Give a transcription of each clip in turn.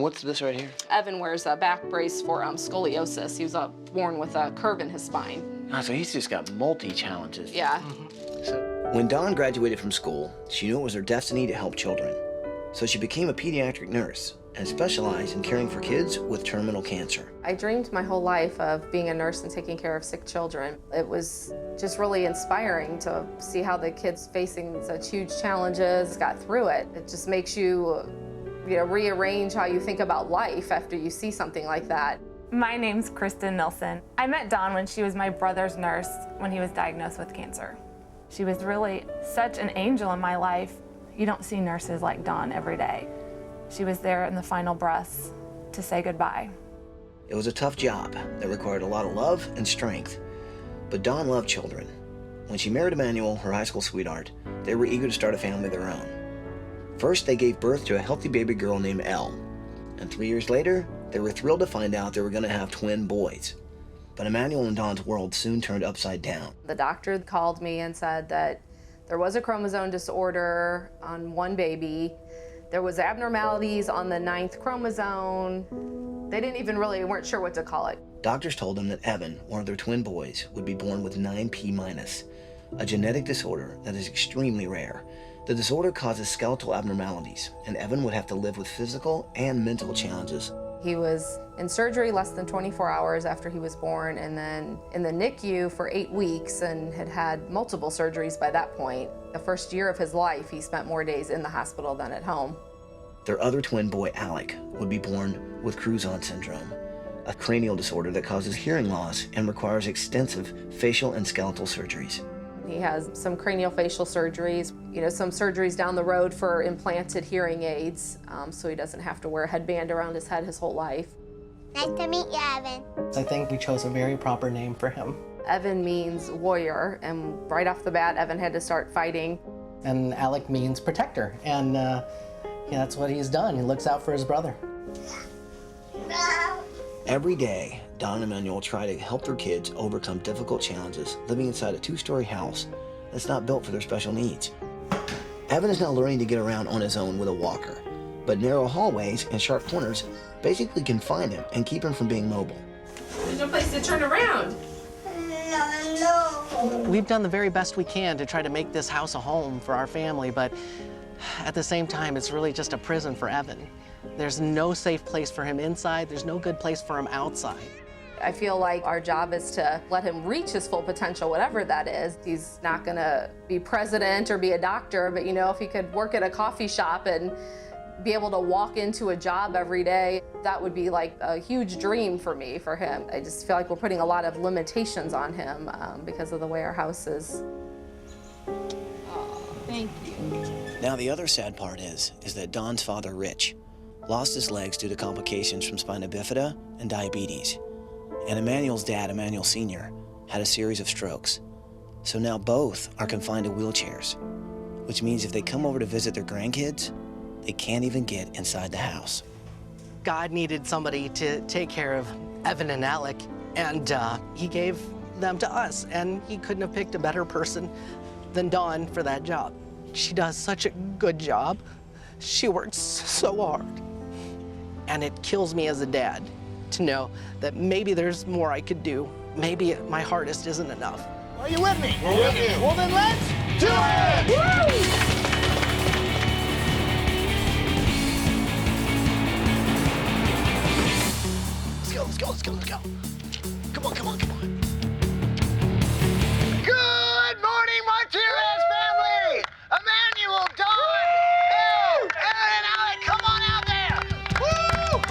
what's this right here? Evan wears a back brace for scoliosis. He was born with a curve in his spine. Oh, so he's just got multi-challenges. Yeah. So, when Dawn graduated from school, she knew it was her destiny to help children. So she became a pediatric nurse and specialized in caring for kids with terminal cancer. I dreamed my whole life of being a nurse and taking care of sick children. It was just really inspiring to see how the kids facing such huge challenges got through it. It just makes you, rearrange how you think about life after you see something like that. My name's Kristen Nilsson. I met Dawn when she was my brother's nurse when he was diagnosed with cancer. She was really such an angel in my life. You don't see nurses like Dawn every day. She was there in the final breaths to say goodbye. It was a tough job that required a lot of love and strength. But Dawn loved children. When she married Emmanuel, her high school sweetheart, they were eager to start a family of their own. First, they gave birth to a healthy baby girl named Elle. And 3 years later, they were thrilled to find out they were going to have twin boys. But Emmanuel and Dawn's world soon turned upside down. The doctor called me and said that there was a chromosome disorder on one baby. There was abnormalities on the 9th chromosome. They weren't sure what to call it. Doctors told them that Evan, one of their twin boys, would be born with 9p-, a genetic disorder that is extremely rare. The disorder causes skeletal abnormalities, and Evan would have to live with physical and mental challenges. He was in surgery less than 24 hours after he was born, and then in the NICU for 8 weeks, and had had multiple surgeries by that point. The first year of his life, he spent more days in the hospital than at home. Their other twin boy, Alec, would be born with Cruzon syndrome, a cranial disorder that causes hearing loss and requires extensive facial and skeletal surgeries. He has some craniofacial surgeries, some surgeries down the road for implanted hearing aids, so he doesn't have to wear a headband around his head his whole life. Nice to meet you, Evan. I think we chose a very proper name for him. Evan means warrior, and right off the bat, Evan had to start fighting. And Alec means protector, and that's what he's done. He looks out for his brother. Every day, Dawn and Emmanuel try to help their kids overcome difficult challenges living inside a 2-story house that's not built for their special needs. Evan is now learning to get around on his own with a walker, but narrow hallways and sharp corners basically confine him and keep him from being mobile. There's no place to turn around. No. We've done the very best we can to try to make this house a home for our family, but at the same time, it's really just a prison for Evan. There's no safe place for him inside. There's no good place for him outside. I feel like our job is to let him reach his full potential, whatever that is. He's not gonna be president or be a doctor, but if he could work at a coffee shop and be able to walk into a job every day, that would be like a huge dream for him. I just feel like we're putting a lot of limitations on him because of the way our house is. Oh, thank you. Now the other sad part is that Dawn's father, Rich, lost his legs due to complications from spina bifida and diabetes. And Emmanuel's dad, Emmanuel Sr., had a series of strokes. So now both are confined to wheelchairs, which means if they come over to visit their grandkids, they can't even get inside the house. God needed somebody to take care of Evan and Alec, and he gave them to us, and he couldn't have picked a better person than Dawn for that job. She does such a good job. She works so hard. And it kills me as a dad to know that maybe there's more I could do. Maybe my hardest isn't enough. Are you with me? We're with you. Well, then let's do it! Woo! Let's go. Come on. Good morning, Martirez family! Emmanuel, Dawn, Elle, Aaron, and Alec, come on out there! Woo!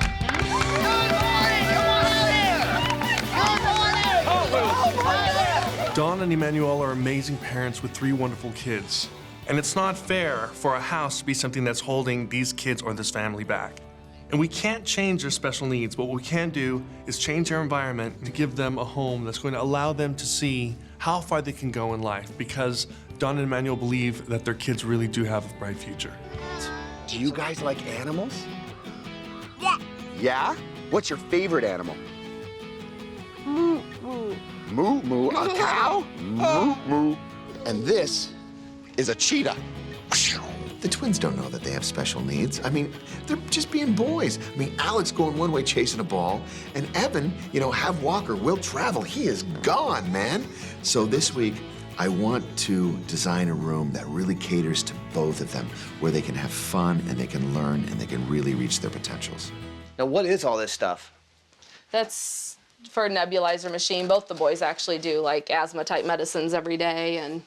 Good morning, come on out here! Good morning! Dawn and Emmanuel are amazing parents with 3 wonderful kids. And it's not fair for a house to be something that's holding these kids or this family back. And we can't change their special needs, but what we can do is change their environment to give them a home that's going to allow them to see how far they can go in life, because Dawn and Emmanuel believe that their kids really do have a bright future. Do you guys like animals? Yeah. Yeah? What's your favorite animal? Moo, moo. Moo, moo. A cow? Moo, moo. And this is a cheetah. The twins don't know that they have special needs. I mean, they're just being boys. I mean, Alex going one way chasing a ball, and Evan, have Walker, will travel. He is gone, man. So this week, I want to design a room that really caters to both of them, where they can have fun and they can learn and they can really reach their potentials. Now, what is all this stuff? That's for a nebulizer machine. Both the boys actually do like asthma-type medicines every day,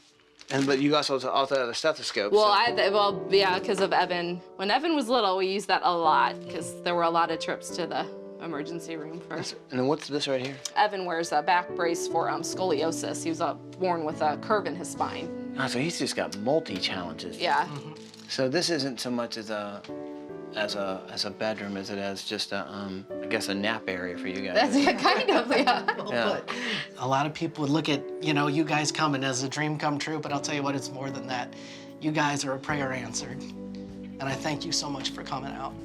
But you also have a stethoscope. Well, yeah, because of Evan. When Evan was little, we used that a lot because there were a lot of trips to the emergency room first. And then what's this right here? Evan wears a back brace for scoliosis. He was born with a curve in his spine. Oh, so he's just got multi-challenges. Yeah. So this isn't so much as a bedroom as it is just I guess a nap area for you guys. That's kind of, yeah. But a lot of people would look at, you guys coming as a dream come true, but I'll tell you what, it's more than that. You guys are a prayer answered. And I thank you so much for coming out.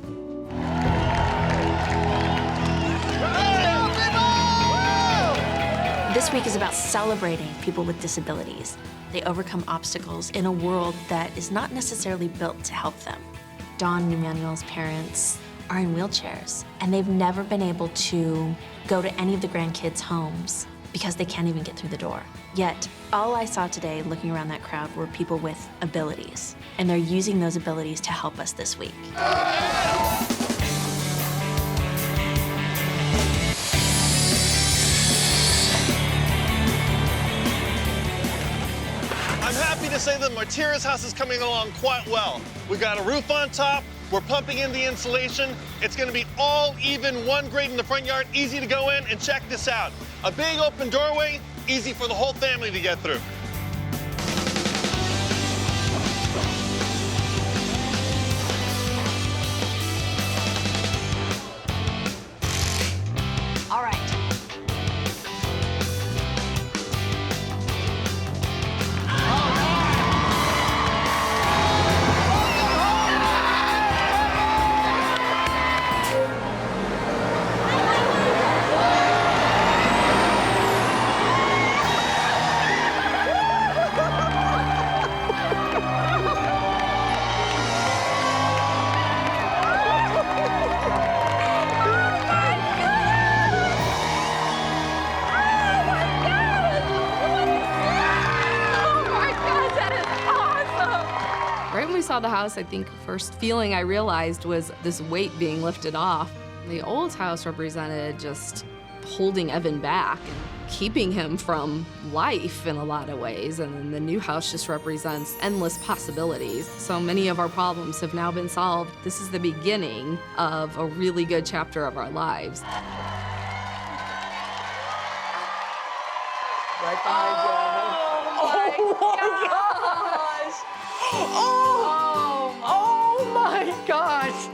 This week is about celebrating people with disabilities. They overcome obstacles in a world that is not necessarily built to help them. Dawn and Emmanuel's parents are in wheelchairs, and they've never been able to go to any of the grandkids' homes because they can't even get through the door. Yet, all I saw today looking around that crowd were people with abilities, and they're using those abilities to help us this week. I'm happy to say the Martirez house is coming along quite well. We've got a roof on top, we're pumping in the insulation. It's gonna be all even, one grade in the front yard, easy to go in, and check this out. A big open doorway, easy for the whole family to get through. All right. Right when we saw the house, I think first feeling I realized was this weight being lifted off. The old house represented just holding Evan back and keeping him from life in a lot of ways. And then the new house just represents endless possibilities. So many of our problems have now been solved. This is the beginning of a really good chapter of our lives. Right behind you, Evan. Oh my gosh!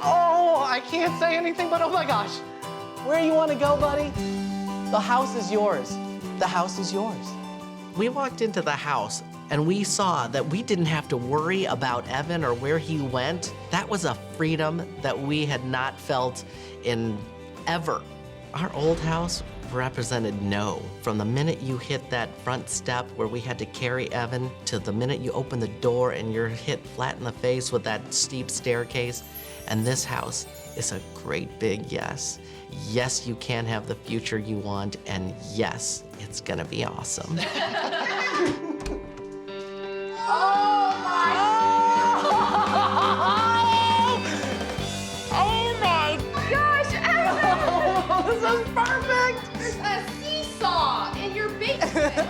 Oh, I can't say anything but oh my gosh. Where you want to go, buddy? The house is yours. The house is yours. We walked into the house and we saw that we didn't have to worry about Evan or where he went. That was a freedom that we had not felt in ever. Our old house represented no. From the minute you hit that front step where we had to carry Evan to the minute you open the door and you're hit flat in the face with that steep staircase. And this house is a great big yes. Yes, you can have the future you want, and yes, it's gonna be awesome. Oh my gosh, Evan! This is perfect! There's a seesaw in your basement.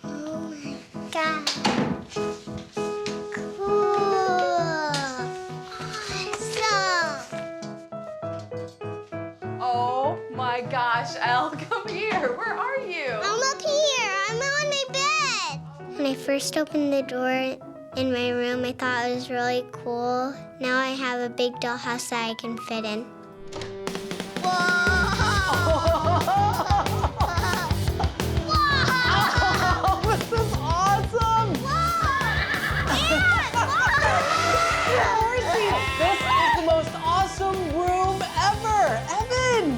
Oh my God. Cool. Awesome. Oh my gosh, Elle, come here. Where are you? I'm up here. I'm on my bed. When I first opened the door in my room, I thought it was really cool. Now I have a big dollhouse that I can fit in. This is awesome! Morrissey, this is the most awesome room ever! Evan!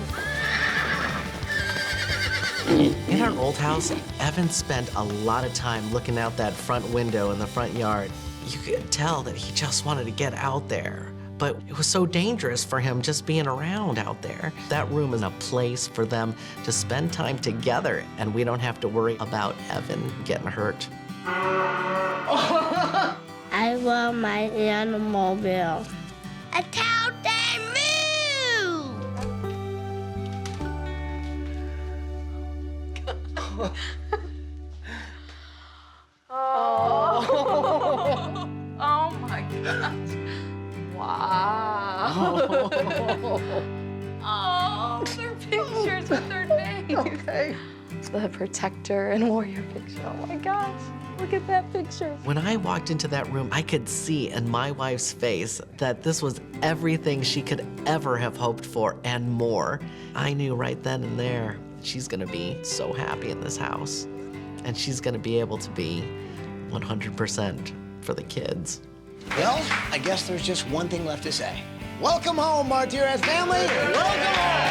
In our old house, Evan spent a lot of time looking out that front window in the front yard. You could tell that he just wanted to get out there, but it was so dangerous for him just being around out there. That room is a place for them to spend time together, and we don't have to worry about Evan getting hurt. I love my Animobile. A cow day moo! Oh my gosh. Wow. Oh, their pictures with their names. Okay. The protector and warrior picture. Oh my gosh. Look at that picture. When I walked into that room, I could see in my wife's face that this was everything she could ever have hoped for and more. I knew right then and there she's gonna be so happy in this house, and she's gonna be able to be 100% for the kids. Well, I guess there's just one thing left to say. Welcome home, Martirez family. Welcome home.